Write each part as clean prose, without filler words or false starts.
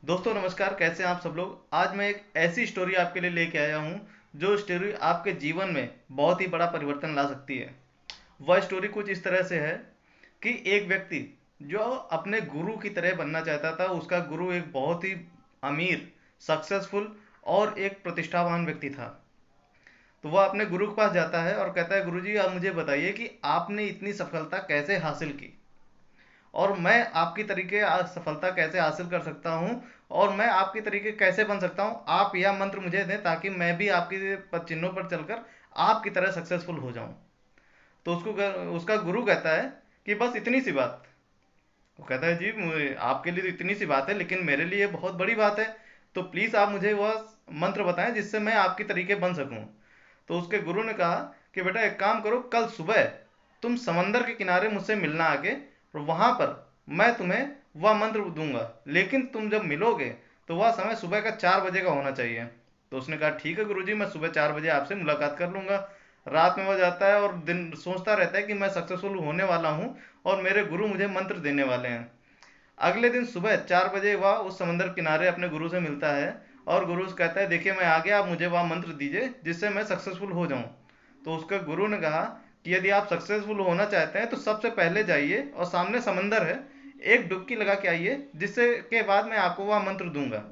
दोस्तों नमस्कार, कैसे हैं आप सब लोग। आज मैं एक ऐसी स्टोरी आपके लिए लेके आया हूँ जो स्टोरी आपके जीवन में बहुत ही बड़ा परिवर्तन ला सकती है। वह स्टोरी कुछ इस तरह से है कि एक व्यक्ति जो अपने गुरु की तरह बनना चाहता था, उसका गुरु एक बहुत ही अमीर, सक्सेसफुल और एक प्रतिष्ठावान व्यक्ति था। तो वह अपने गुरु के पास जाता है और कहता है, गुरुजी आप मुझे बताइए कि आपने इतनी सफलता कैसे हासिल की और मैं आपकी तरीके सफलता कैसे हासिल कर सकता हूँ और मैं आपके तरीके कैसे बन सकता हूँ। आप यह मंत्र मुझे दें ताकि मैं भी आपके चिन्हों पर चलकर आपकी तरह सक्सेसफुल हो जाऊं। तो उसका गुरु कहता है कि बस इतनी सी बात। वो कहता है, जी आपके लिए तो इतनी सी बात है, लेकिन मेरे लिए बहुत बड़ी बात है। तो प्लीज़ आप मुझे वह मंत्र बताएं जिससे मैं आपकी तरीके बन सकूं। तो उसके गुरु ने कहा कि बेटा एक काम करो, कल सुबह तुम समंदर के किनारे मुझसे मिलना आके, और वहां पर मैं तुम्हें वह मंत्र दूंगा, लेकिन तुम जब मिलोगे तो वह समय सुबह का 4 बजे का होना चाहिए। तो उसने कहा, ठीक है गुरुजी, मैं सुबह 4 बजे आपसे मुलाकात कर लूंगा। रात में वह जाता है और दिन सोचता रहता है कि मैं सक्सेसफुल होने वाला हूँ और मेरे गुरु मुझे मंत्र देने वाले हैं। अगले दिन सुबह 4 बजे वह उस समंदर किनारे अपने गुरु से मिलता है और गुरु से कहता है, देखिए मैं आ गया, आप मुझे वह मंत्र दीजिए जिससे मैं सक्सेसफुल हो जाऊं। तो उसके गुरु ने कहा कि यदि आप सक्सेसफुल होना चाहते हैं तो सबसे पहले जाइए और सामने समंदर है, एक डुबकी लगा के आइए, जिससे के बाद मैं आपको वह मंत्र दूंगा।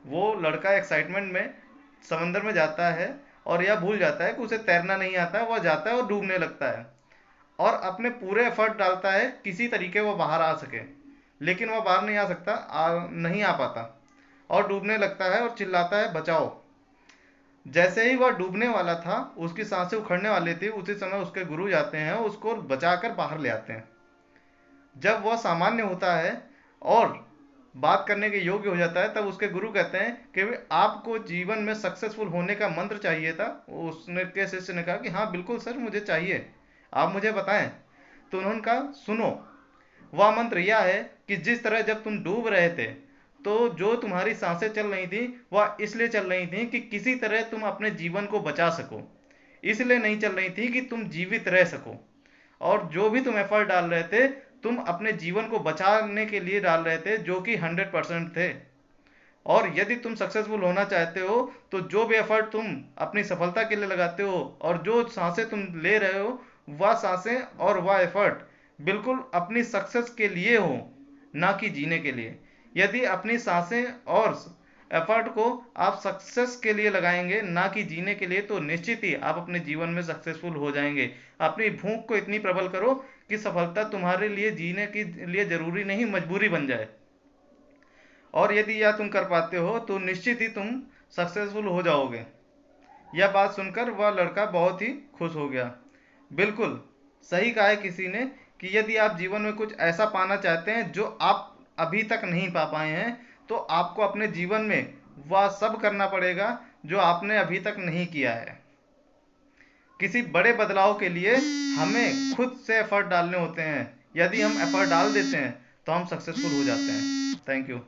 वो लड़का एक्साइटमेंट में समंदर में जाता है और यह भूल जाता है कि उसे तैरना नहीं आता है। वह जाता है और डूबने लगता है और अपने पूरे एफर्ट डालता है किसी तरीके वो बाहर आ सके, लेकिन वह बाहर नहीं आ सकता, नहीं आ पाता और डूबने लगता है और चिल्लाता है, बचाओ। जैसे ही वह डूबने वाला था, उसकी सांसें उखड़ने वाली थी, उसी समय उसके गुरु जाते हैं, उसको बचाकर बाहर ले आते हैं। जब वह सामान्य होता है और बात करने के योग्य हो जाता है, तब उसके गुरु कहते हैं कि आपको जीवन में सक्सेसफुल होने का मंत्र चाहिए था। उसने के शिष्य ने कहा कि हाँ बिल्कुल सर, मुझे चाहिए, आप मुझे बताएं। तो उन्होंने कहा, सुनो, वह मंत्र यह है कि जिस तरह जब तुम डूब रहे थे तो जो तुम्हारी सांसें चल रही थी वह इसलिए चल रही थी कि किसी तरह तुम अपने जीवन को बचा सको, इसलिए नहीं चल रही थी कि तुम जीवित रह सको। और जो भी तुम एफर्ट डाल रहे थे, तुम अपने जीवन को बचाने के लिए डाल रहे थे, जो कि 100% थे। और यदि तुम सक्सेसफुल होना चाहते हो तो जो भी एफर्ट तुम अपनी सफलता के लिए लगाते हो और जो सांसें तुम ले रहे हो, वह सांसें और वह एफर्ट बिल्कुल अपनी सक्सेस के लिए हो, ना कि जीने के लिए। यदि अपनी सांसें और एफर्ट को आप सक्सेस के लिए लगाएंगे, ना कि जीने के लिए, तो निश्चित ही आप अपने जीवन में सक्सेसफुल हो जाएंगे। अपनी भूख को इतनी प्रबल करो कि सफलता तुम्हारे लिए जीने के लिए जरूरी नहीं, मजबूरी बन जाए। और यदि यह तुम कर पाते हो तो निश्चित ही तुम सक्सेसफुल हो जाओगे। यह बात सुनकर वह लड़का बहुत ही खुश हो गया। बिल्कुल सही कहा है किसी ने कि यदि आप जीवन में कुछ ऐसा पाना चाहते हैं जो आप अभी तक नहीं पा पाए हैं, तो आपको अपने जीवन में वह सब करना पड़ेगा जो आपने अभी तक नहीं किया है। किसी बड़े बदलाव के लिए हमें खुद से एफर्ट डालने होते हैं। यदि हम एफर्ट डाल देते हैं तो हम सक्सेसफुल हो जाते हैं। Thank you.